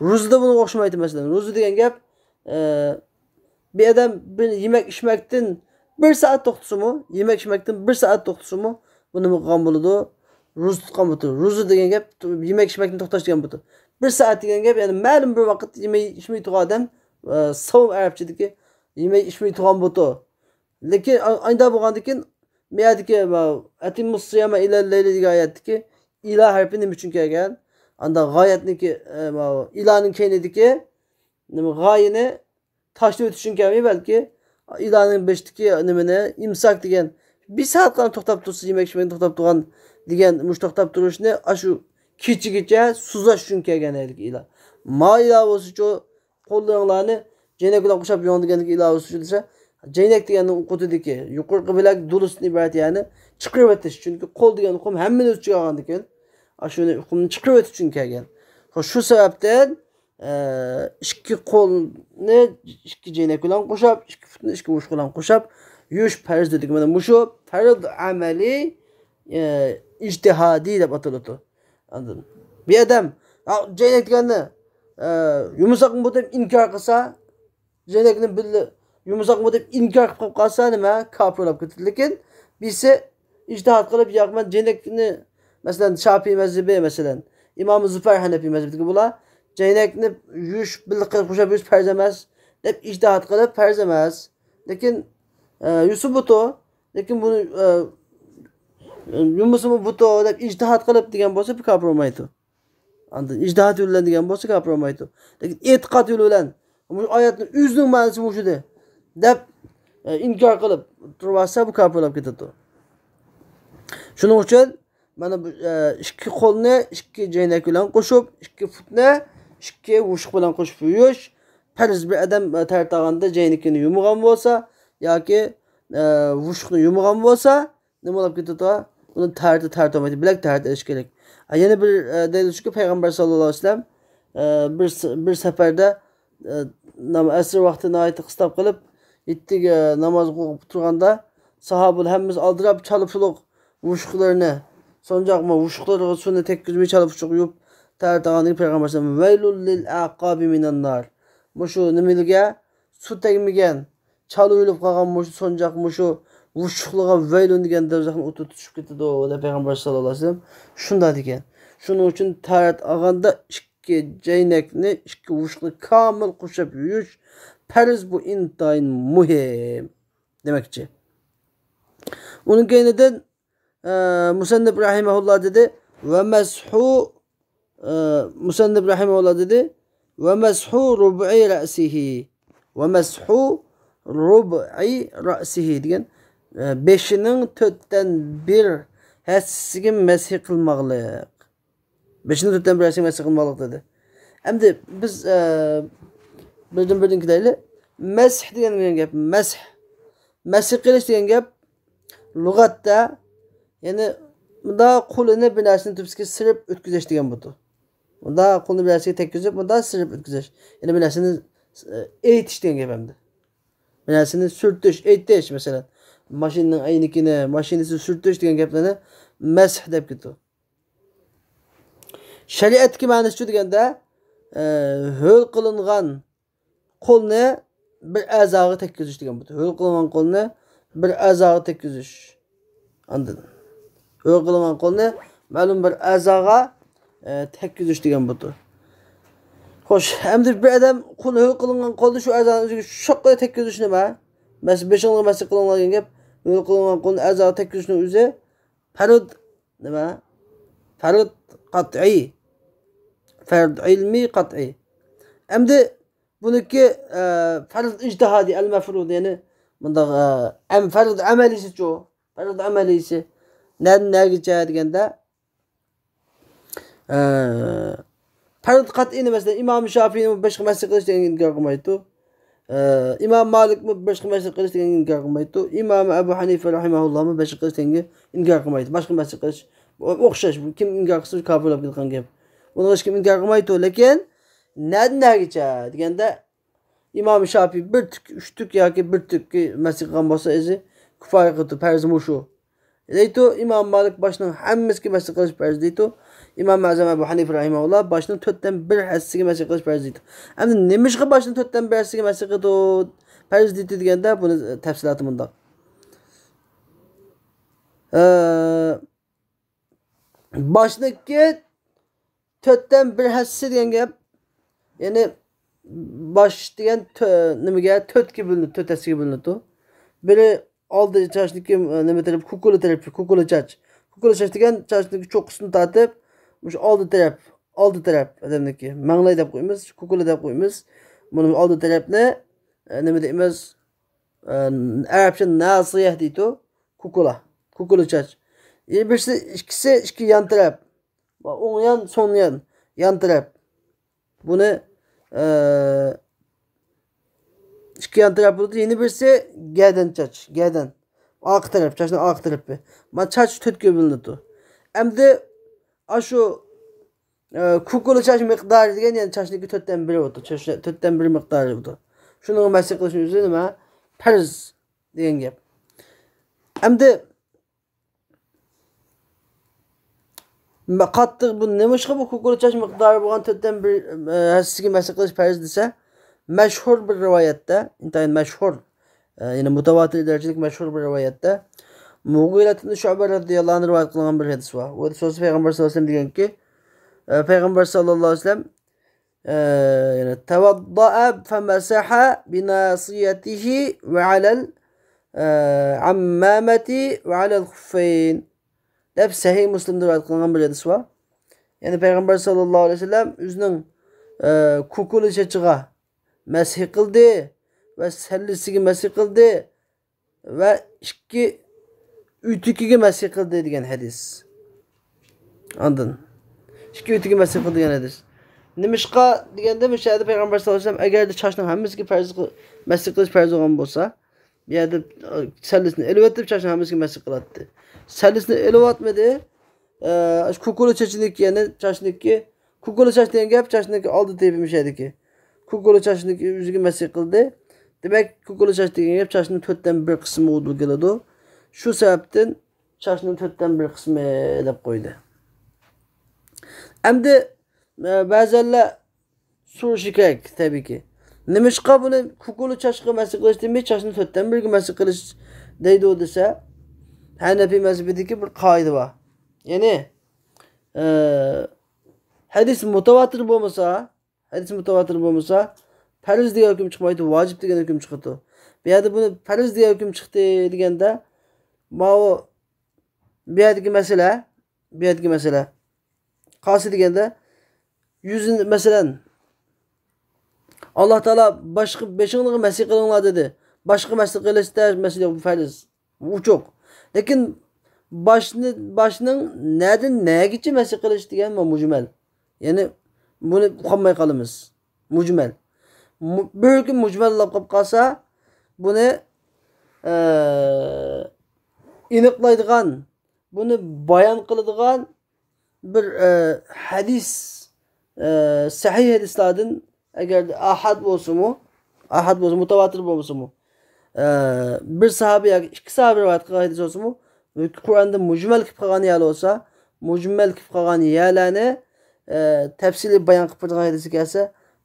Ruzda buni o'xshamaydi masalan. Ruzu degan gap bir adam bir yemek içmekten 1 saat to'xtasimi, yemek içmekten 1 saat to'xtasimi, buni qilgan bo'ladi. Ruz tutgan bo'ladi. Ruzu degan gap yemek içmekten to'xtash degan bo'ladi. 1 saat degan gap, ya'ni ma'lum bir vaqt yemek içmay turgan odam, savm arabchadagi yemek içmay turgan bo'ladi. Lekin aynda bo'lgandan keyin miyadagi atimus siyama ila layli degan oyatdagi ila harfi nima uchun kelgan? Anda g'oyatniki ilaning keynidagi nima g'oyini tashlab o'tish uchun kelmay, balki ilaning beshdagi nimani imsak degan 1 soat qana to'xtab tursa, yemek içmekdan to'xtab turgan degan mush to'xtab turishni shu kechigacha suzash uchun kelgan edi ila. Ma ilovasi qo'llaringlarni jeynak bilan qo'shib yon degan ilovasi desa, jeynak deganning o'qitidiki yuqorqi bilak do'lisdan iborat, ya'ni chiqarib o'tish, chunki qo'l degan hukm hammani o'z ichiga olgan ekan. Shuni hukmni chiqarib o'tish uchun kelgan. Shu sababdan ikki qo'lni ikki jeynak bilan qo'shib, ikki futni ikki uvush bilan qo'shib yuvish farz dedik. Mana mushu farz amali ijtihodiy deb ataladi. Anladin? Bir odam jeynak deganni yumshoqmi deb inkor qilsa, jeynakni billi yumshoqmi deb inkor qilib qolsa, nima kofir bo'lib ketadi. Lekin birisi ijtihod qilib, yo'q men jeynakni masalan Şafii mezhebi, masalan İmam Züfer Hanefi mezhebidagi bular jeynakni yuvish birga qilib qo'shib yuvish farz emas deb ijtihod qilib farz emas. Lekin Yusuf buto, lekin buni yumsimi buto deb ijtihod qilib degan bo'lsa kofir bo'lmaydi. Endi ijtihod yo'li bilan degan bo'lsa kofir bo'lmaydi. Lekin e'tiqod yo'li bilan bu oyatning o'zining ma'nosi mushudir deb inkor qilib tursa, bu kofir bo'lib ketadi. Shuning uchun mana bu ikki qo'lni ikki jeynak bilan qo'shib, ikki futni ikki uvush bilan qo'shib yuvish farz. Bir odam tartaganda jeynakini yumg'an bo'lsa yoki uvushni yumg'an bo'lsa, nima bo'lib ketadi? Uni tartolmaydi, bilak tartish kerak. Yana bir dalilki payg'ambar sallallohu alayhi vasallam bir safarda asr vaqtini aytib qistab qilib, ittiga namoz o'qib turganda sahobalar hammamiz aldirab chalib uvushlarni sonjaqma uvushlarga suvni tekkizmay chalib yuvib tartaganda payg'ambar sallallohu alayhi vasallam vaylul lil aqabi minan nar. Mushu nimaga suv tegmagan, chalib yulib qolgan mushu sonjaq mushu uvushlarga vaylun degan do'zaxni o'tib tushib ketadi deb payg'ambar sallallohu alayhi vasallam shunda degan. Shuning uchun tarat olganda ikki jeynakni ikki uvushni komil qo'shib yuvish farz, bu intayin muhim demakchi. Uning keyinidan Musannif rahimahullah dedi ve meshu Musannif rahimahullah dedi ve meshu rub'i ra'sihi ve meshu rub'i ra'sihi degan 5'ning 4'ten 1 hissasiga masih qilmoqlik. 5'ning 4'ten 1 hissasiga masih qilmoqlik dedi. Endi biz birdan kilayli. Masih degan gap, masih qilish degan gap lug'atda, ya'ni bunda qo'lini bir narsani tubsiga sirib o'tkazish degan bo'ldi. Bunda qo'lni bir narsaga tekkizib, bunda sirib o'tkazish. Ya'ni bir narsani aytish degan gap hamda. Bir narsani surtish, aytish, masalan, mashinaning aynikini, mashinasi surtish degan gaplarni masih deb ketdi. Shariatga ma'nosi shu deganda, ho'l qilingan qo'lni bir a'zoga tekkizish degan bo'ldi. Ho'l qilingan qo'lni bir a'zoga tekkizish. Anladin? Ho'l qilingan qo'lni ma'lum bir a'zoga 803 degan bo'ldi. Xo'sh, endi bir odam qul qilingan qoldi shu azon o'ziga shoqqa 803 nima? Mas 5-nji masih qilingan gap, qilingan qul azon 803 ning o'zi farud nima? Farud qat'iy. Farud ilmi qat'iy. Endi buniki farud ijtihadi al-mafrud yani bunda farud amalisi-chu. Farud amalisi nagacha deganda farud qat'iy mesela İmam Şafii'nin 5 masih qilish degan inkor qilmaydi. İmam Malik 5 masih qilish degan inkor qilmaydi. İmam Abu Hanifa rahimahulloh 5 qilish degan inkor qilmaydi. Boshqa masih qilish o'xshash. Kim inkor qilsa kofir bo'lib ketgan gap. Buni hech kim inkor qilmaydi, lekin nagacha deganda İmam Şafii bir tük, 3 tük yoki bir tük masih qilgan bo'lsa o'zi kifoya qildi, farzi mushu. Deydi İmam Malik başının hammasiga masih qilish farz deydi. İmam Azam Abu Hanifa rahimahulloh başının 4dan 1 hassiga masih qilish farz deydi. Endi nimishqa başının 4dan 1 hassiga masih qildi farz deydi deganda buni tafsiloti bundaq. Başniki 4dan 1 hassi degan gap, yani baş degan nimaga 4 ga bo'linadi, 4 hassiga bo'linadi. Biri oldi chashniki nima taraf, kukuli taraf, kukuli chach. Kukuli chach degan chashniki cho'qqisini tortib, o'sha oldi taraf odamniki manglay deb qo'yamiz, kukuli deb qo'yamiz. Buni oldi tarafni nima deymiz? Arabcha nasiyah deydi, kukuli chach. Birisi ikkisi ikki yan taraf. O'ng yan, so'ng yan taraf. Buni ikki yan taraf bo'ldi. Yeni birisi gadan chach, gadan. Oq taraf, chachning oq tarafi. Ma chach 4 ga bo'linadi. Endi shu kukuli chach miqdori degan, ya'ni chachniki 4dan 1 bo'ldi. 4dan 1 miqdori bo'ldi. Shuni masih qilish o'zi nima? Farz degan gap. Endi qattiq bu nimishqa bu kukuli chach miqdori bo'lgan 4dan 1 hassiga masih qilish farz desa, mashhur bir rivoyatda, intayin mashhur, ya'ni mutawatir darajalik mashhur bir rivoyatda Mughira ibn Shu'ba radhiyallohu anhu rivoyat qilgan bir hadis bor. Bu so'z Payg'ambar sollallohu alayhi vasallam deganki, Payg'ambar sollallohu alayhi vasallam yani tawadda'a famasaha binasiyatihi ve alal ammamati ve alal khuffayn. Deb Sahih Müslim'de rivoyat qilgan bir hadis bor. Yani Payg'ambar sollallohu alayhi vasallam o'zining kukuli chachiga masih qildi va sallisiga masih qildi va ikki utikiga masih qildi degan hadis. Ondan ikki utikiga masih qildi degan hadis. Nimishqa deganda mishada Payg'ambar sollallohu alayhi vasallam agarda chachning hammasiga farz masih qilish farz bo'lgan bo'lsa, bu yerda sallisni elvatib chachning hammasiga masih qiladi. Sallisni elvatmadi. Kukuli chachniki, ya'ni chachniki kukuli chach degan gap chachniki oldi tepimishadiki. Kukuli chachniki o'ziga masih qildi. Demak, kukuli chach degan gap chachning 4dan 1 qismi bo'lib keladi. Shu sababdan chachning 4dan 1 qismi deb qo'ydi. Endi ba'zanlar so'rashi kerak tabiiyki. Nimishqa buni kukuli chachga masih qilish demay, chachning 4dan 1 ga masih qilish deydi desa, Hanafi mazhabidagi bir qoida bor. Ya'ni hadis mutawatir bo'lmasa, farz degan hukm chiqmaydi, vojib degan hukm chiqadi. Bu yerda buni farz degan hukm chiqdi deganda, bu yerdagi masala qasi deganda yüzün masalan Allah Taala boshqa 5-nji masih qilinglar dedi. Boshqa masih qilishda masala bu farz. Bu çok. Lekin başning nereden negicha masih qilish degan mujmal. Ya'ni buni uqolmay qolamiz. Mujmal. Bir hukm mujmallab qolib qolsa, buni aniqlaydigan, buni bayon qiladigan bir hadis, sahih hadislardan agar ahad bo'lsa-mu, mutawatir bo'lsa-mu, bir sahabe yoki ikki sahabe rivoyat qilgan hadis bo'lsa-mu, Qur'onda mujmal qilib qolgan yali bo'lsa, mujmal qilib qolgan yalarni tafsili bayon qilib turgan hadis kelsa,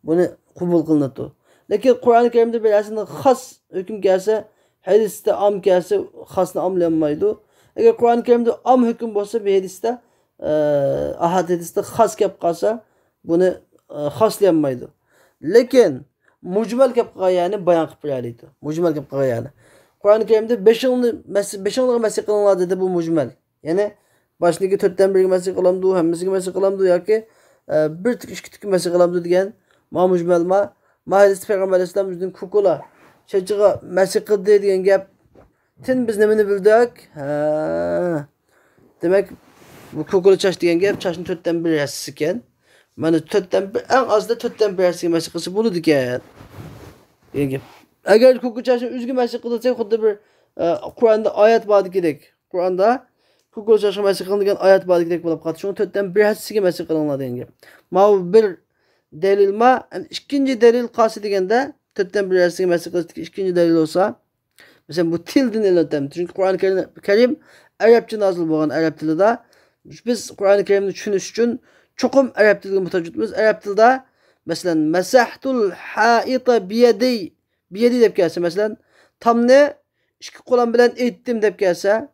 buni qabul qilinadi. Lekin Qur'oni Karimda bir aslida xos hukm kelsa, hadisda am kelsa, xosni amlanmaydi. Agar Qur'oni Karimda am hukm bo'lsa, bu hadisda ahad hadisda xos kelib qolsa, buni xoslanmaydi. Lekin mujmal kelib qolgani bayon qilib beradi. Mujmal kelib qolgani. Qur'oni Karimda 5 masih qilinglar dedi, bu mujmal. Ya'ni başındaki 4'ten 1 masih qilamdi, hammasiga masih qilamdi yoki 1 tik 2 tik masih qilamdi degan ma mujmal ma hadis Peygamber Aleyhisselam bizning kukula çaçığa masih qildi degan gap tin biz nimani bildik? Demek bu kukula çaş degan gap çaşning 4'ten 1 yassisi ekan. Mana 4'ten 1 en azda 4'ten 1 yassiga masih qilsa bo'ladi ekan. Degan gap. Agar kukula çaşni üzgü masih qilsa, xuddi bir Qur'onda oyat bordikidek. Qur'onda kukula çaşga masih qilingan oyat bordikidek bo'lib qoldi. Shuni 4'ten 1 yassisiga masih qilinglar degan gap. Ma bir delil ma, ikinci delil qasi deganda 4'ten 1 yassiga masih qilishlik ikinci delil olsa, mesela bu tildin ilatem. Çünkü Kur'an-ı Kerim Arapça nazil bo'lgan, Arap tilida. Biz Kur'an-ı Kerimni tushunish uchun cho'qim Arap tiliga muhtojmiz. Arap tilida masalan masahtul haita biyadi deb kelsa, masalan tamni ikki qo'lim bilan etdim deb kelsa,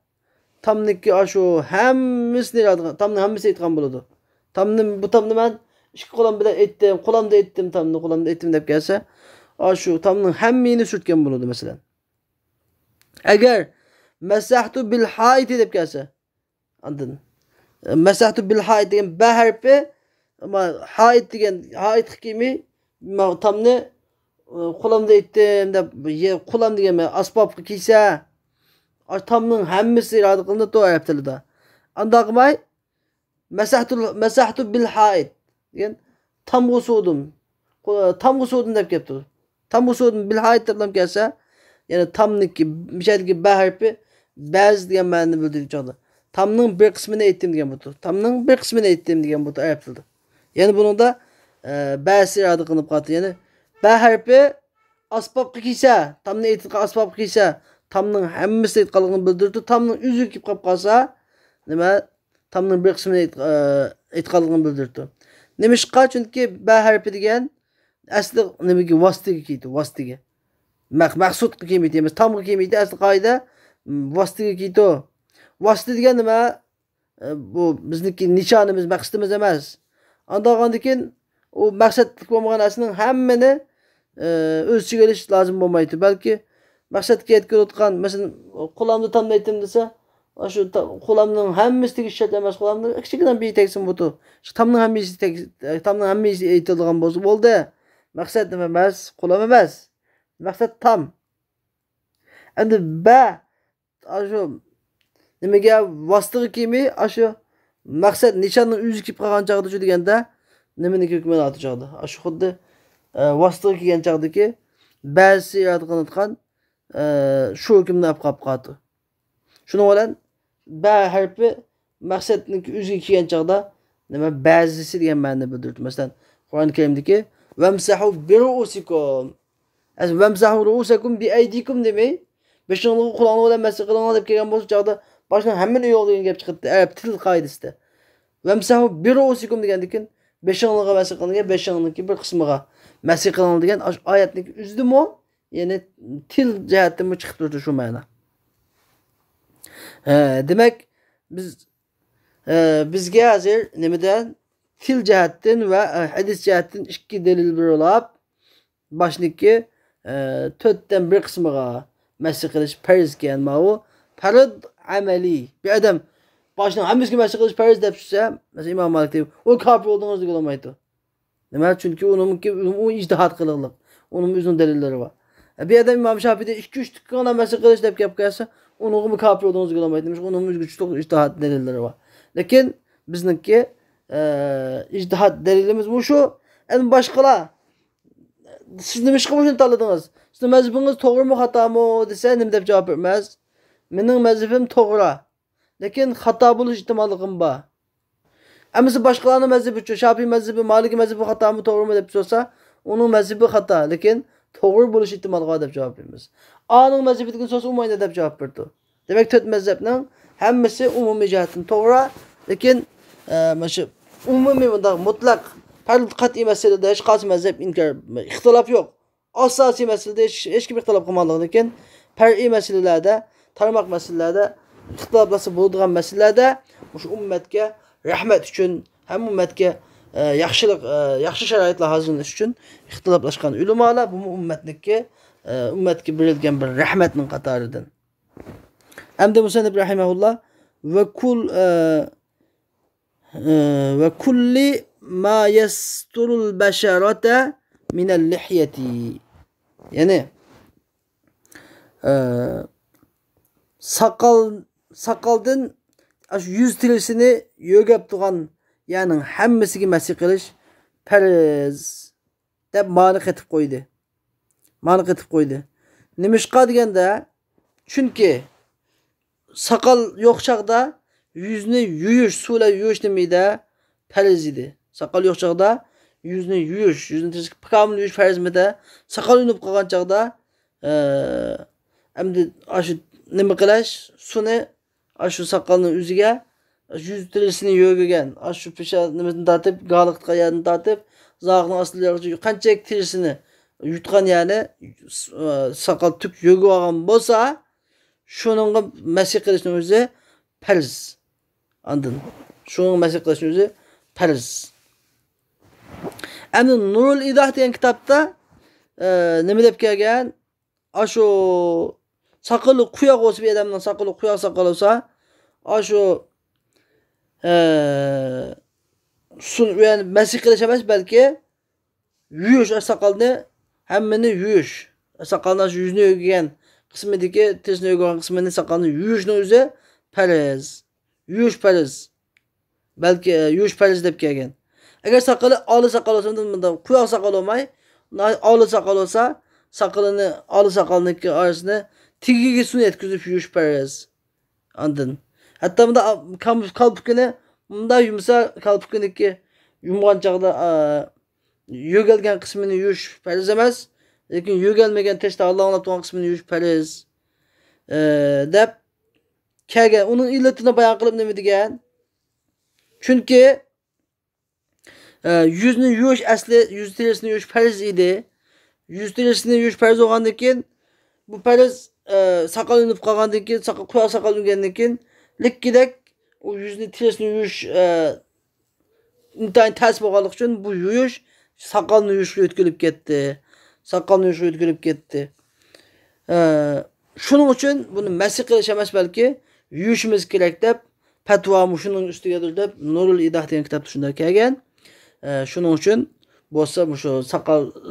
tamniki shu hammasini tamni hammasi aytgan bo'ladi. Bu tamni men ikki qo'lim bilan etdim, qo'limda etdim, qo'limda etdim deb kelsa, shu tamning hammini surtgan bo'ladi masalan. Agar masahtu bil haid deb kelsa, anladın? Masahtu bil haid degan ba harfi, ama haid degan haid hikimi tamni qo'limda etdim deb, qo'lim degan asbob kiysa, tamning hammasi irada qilindi to arab tilida. Anda qilmay masahtu bil haid degan tamg'u suvdim deb kelibdi. Tamg'u suvdim bil haid deb kelsa, yani tamniki mishadagi ba harfi ba'z degan ma'noni bildirib chiqadi. Tamning bir qismini aytdim degan bu. Tamning bir qismini aytdim degan bu arab tilida. Yani buningda ba'zi irada qilinib qoldi. Yani ba harfi asbob qilsa, tamni aytgan asbob qilsa, tamning hammasi aytganligini bildirdi. Tamning o'zi kelib qolib qolsa, nima? Tamning bir qismini aytganligini bildirdi. Nimishqa? Chunki ba harfi degan asli nimaga vositaga keldi, vositaga. Maqsud qilmaydi emas, tam qilmaydi. Asli qoida vositaga keldi. Vosita degan nima? Bu bizniki nishonimiz, maqsadimiz emas. Andagandan keyin u maqsadlik bo'lmagan narsaning hammani o'z ichiga olish lozim bo'lmaydi. Balki maqsadga yetkazayotgan, masalan, qo'limni tamni aytdim desa, shu qo'limning hammasi tegish shart emas, qo'limni kichikdan bir tegsin bo'tu. Shu tamning hammasi aytilgan bo'lsa bo'ldi. Maqsad nima emas, qo'lim emas. Maqsad tam. Endi ba shu nimaga vositaga kelmay, shu maqsad nishonning o'zi kelib qolgan chog'da shu deganda nimani hukmini chog'da. Shu xuddi vositaga kelgan chog'daki ba'zi irod qilingan shu hukmni olib qoldi. Shuning bilan ba harfi maqsadning o'ziga kelgan chog'da nima ba'zisi degan ma'noni bildirdi. Masalan, Qur'oni Karimdagi vamsahu bi ru'usikum. Vamsahu ru'usakum bi aydikum demay, beshingni qo'lingni bilan masih qilinglar deb kelgan bo'lsa chog'da boshdan hammani yo'q degan gap chiqdi. Arab til qoidasida. Vamsahu bi ru'usikum degandikin beshingga masih qilingan, beshingniki bir qismiga masih qilinglar degan oyatning o'zidimi? Ya'ni til jihatdan chiqib turdi shu ma'no. Demek bizga hozir nimadan til jihatdan va hadis jihatdan ikki delil berilib, başniki 4'ten 1 qismiga masih qilish farz ekan, bu farz amaliy. Bir adam başning hammasiga masih qilish farz deb tushsa, masalan İmam Malik deb, o kafir olduğunuz degan olmaydi. Nima? Chunki u ijtihod qilganlik, uning o'zining dalillari bor. Bir adam İmam Şafii'de 2-3 tıkkana masih qilish deb gap kelsa, onun kafir olduğunuz degan olmaydi. Onun güçlü ijtihod dalilleri var. Lakin bizniki ijtihod dalilimiz bu şu. En başqalar siz nima ish qilishni tanladingiz? Siz mazhabingiz to'g'rimi, xatomi desa, nima deb javob bermas? Mening mazhabim to'g'ri. Lekin xato bo'lish ehtimolligim bor. Ammo boshqalarning mazhabi, Shafiy mazhabi, Maliki mazhabi xatomi, to'g'rimi deb so'rasa, uning mazhabi xato, lekin to'g'ri bo'lish ehtimoli bor deb javob beramiz. A'ning mazhabidan so'rasa, umaydi deb javob berdi. Demek 4 mazhabning hammasi umumiy jihatdan to'g'ri, lekin mana shu umumiy bunda mutlaq farz qat'iy masalada hech qaysi mazhab inkor, ixtilof yo'q. Asosiy masalada hech kim ixtilof qilmaydi, lekin far'iy masalalarda, tarmoq masalalarda ixtiloflasa bo'ladigan masalalarda shu ummatga rahmat uchun, ham ummatga yaxshi sharoitlar hozirlash uchun ixtiloflashgan ulamolar bu ummatga berilgan bir rahmatning qatoridan. Hamda Musannif rahimahulloh ve kulli ma yasturul basharata minel lihyati. Yani sakaldan yüz tirisini yögep tuğan yani hemmesiga masih qilish farz deb ma'ni qilib qo'ydi. Nimishqa deganda, chunki sakal yo'q chaqda yüzni yuyish, suvla yuyish nimada farz edi. Sakal yo'q chaqda yüzni kamil yuyish farzmidi? Sakal unib qolgan chaqda endi shu nima qilash, suvni shu sakalning o'ziga yüz tirisini yo'g'igan, shu pesha nimasini tortib, g'aliqqa yerni tortib, zog'ning ostiga qancha tirisini yutgan, ya'ni sakal tük yo'g'ib olgan bo'lsa, shuningga masih qilishning o'zi farz. Andin shuningga masih qilishning o'zi farz. Endi Nurul İdah degan kitobda nima deb kelgan? Shu saqali quyoq bo'lsa, bir odamning saqali quyoq saqal bo'lsa, shu yani masih qilish emas, balki yuyish, sakalni hammani yuyish. Sakalning shu yuzni yo'g'igan qismidagi, tirisini yo'g'igan qismini sakalni yuyishning o'zi farz. Yuyish farz. Balki yuyish farz deb kelgan. Agar saqali oli saqal bo'lsa, bunda quyoq saqal olmay, oli saqal olsa, sakalini oli saqalniki orasini tigiga suv yetkazib yuyish farz. Andin. Hatta bunda kalpukini bunda yumsa, kalpukiniki yumgan chaqda yo'galgan qismini yuyish farz emas, lekin yo'galmagan teshda Allohning turgan qismini yuyish farz deb kelgan. Uning illatini bayon qilib nima degan? Chunki yüzni yuyish asli yüz tirisini yuyish farz edi. Yüz tirisini yuyish farz bo'lgandan keyin bu farz sakal unib qolgandan keyin, quyoq sakal ungandan keyin likkidek o yüzni tirisini yuyish intayin ters bo'lganligi uchun bu yuyish sakalni yuyishga o'tkazilib ketdi. Shuning uchun buni masih qilish emas, balki yuyishimiz kerak deb fatvo shuning ustigadir deb Nurul İdah degan kitobda shunday kelgan. Shuning uchun bo'lsa shu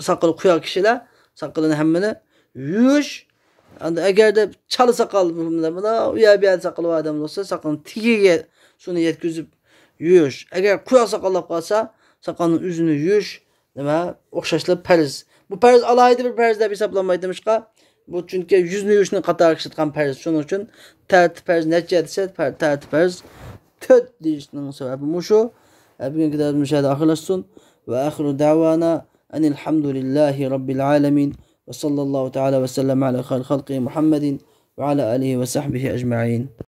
saqal quyoq kishilar saqalini hammani yuyish. Agarda chala saqal mana u yer saqal odam bo'lsa, saqalni tigiga suvni yetkazib yuyish. Agar quyoq saqallab qolsa, saqalning o'zini yuyish nima o'xshashlar farz. Bu farz alohida bir farz deb hisoblanmaydi demişqa. Bu chunki yuzni yuvishni qator qilgan farz. Shuning uchun tartib farz necha desa, tartib farz 4 deyishning sababi shu. Bugungi darsimiz shada oxirlashsin va axiru da'vana anil hamdulillahi robbil alamin va sallallohu ta'ala va sallama ala xalqi Muhammadin va ala alihi va sahbihi ajma'in.